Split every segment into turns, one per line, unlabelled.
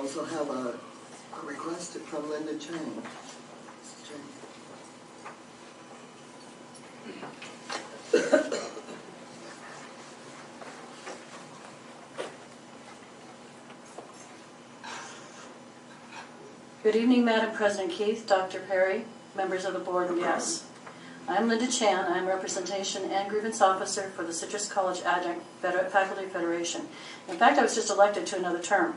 also have a request from Linda Chang.
Good evening, Madam President Keith, Dr. Perry, members of the board, and guests. I'm Linda Chan. I'm Representation and Grievance Officer for the Citrus College Adjunct Faculty Federation. In fact, I was just elected to another term.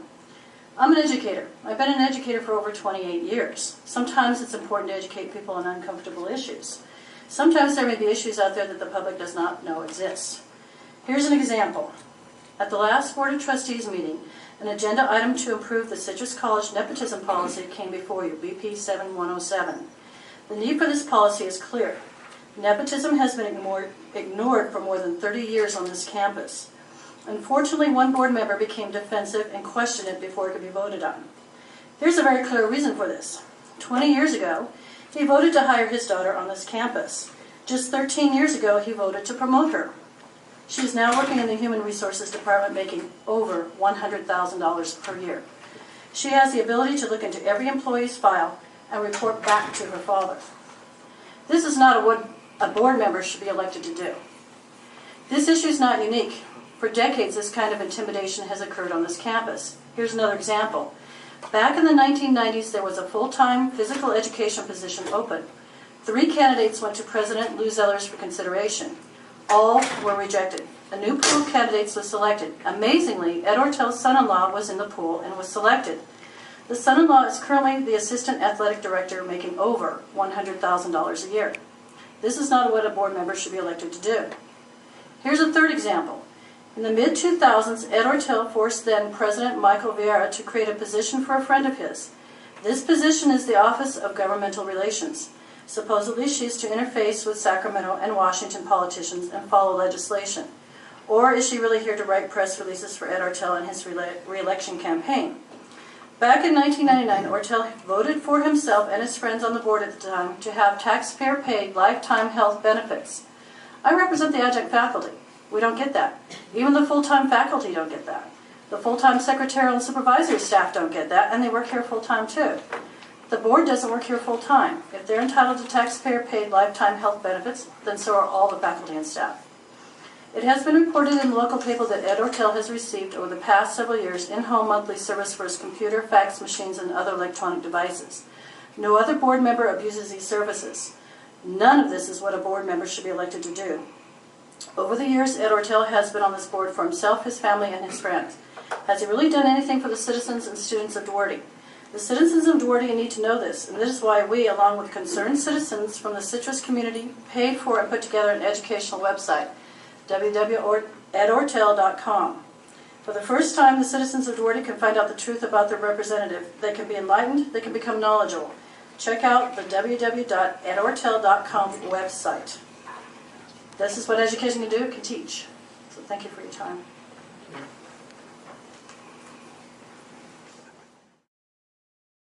I'm an educator. I've been an educator for over 28 years. Sometimes it's important to educate people on uncomfortable issues. Sometimes there may be issues out there that the public does not know exist. Here's an example. At the last Board of Trustees meeting, an agenda item to improve the Citrus College nepotism policy came before you, BP 7107. The need for this policy is clear. Nepotism has been ignored for more than 30 years on this campus. Unfortunately, one board member became defensive and questioned it before it could be voted on. There's a very clear reason for this. 20 years ago, he voted to hire his daughter on this campus. Just 13 years ago, he voted to promote her. She is now working in the Human Resources Department, making over $100,000 per year. She has the ability to look into every employee's file and report back to her father. This is not what a board member should be elected to do. This issue is not unique. For decades, this kind of intimidation has occurred on this campus. Here's another example. Back in the 1990s, there was a full-time physical education position open. 3 candidates went to President Lou Zellers for consideration. All were rejected. A new pool of candidates was selected. Amazingly, Ed Ortell's son-in-law was in the pool and was selected. The son-in-law is currently the assistant athletic director, making over $100,000 a year. This is not what a board member should be elected to do. Here's a third example. In the mid-2000s, Ed Ortell forced then-President Michael Vieira to create a position for a friend of his. This position is the Office of Governmental Relations. Supposedly, she is to interface with Sacramento and Washington politicians and follow legislation. Or is she really here to write press releases for Ed Ortell and his re-election campaign? Back in 1999, Ortell voted for himself and his friends on the board at the time to have taxpayer-paid lifetime health benefits. I represent the adjunct faculty. We don't get that. Even the full-time faculty don't get that. The full-time secretarial and supervisory staff don't get that, and they work here full-time too. The board doesn't work here full-time. If they're entitled to taxpayer-paid lifetime health benefits, then so are all the faculty and staff. It has been reported in the local paper that Ed Ortell has received over the past several years in-home monthly service for his computer, fax machines, and other electronic devices. No other board member abuses these services. None of this is what a board member should be elected to do. Over the years, Ed Ortell has been on this board for himself, his family, and his friends. Has he really done anything for the citizens and students of Duarte? The citizens of Duarte need to know this, and this is why we, along with concerned citizens from the Citrus community, paid for and put together an educational website, www.edortell.com. For the first time, the citizens of Duarte can find out the truth about their representative. They can be enlightened, they can become knowledgeable. Check out the www.edortell.com website. This is what education can do, it can teach. So thank you for your time.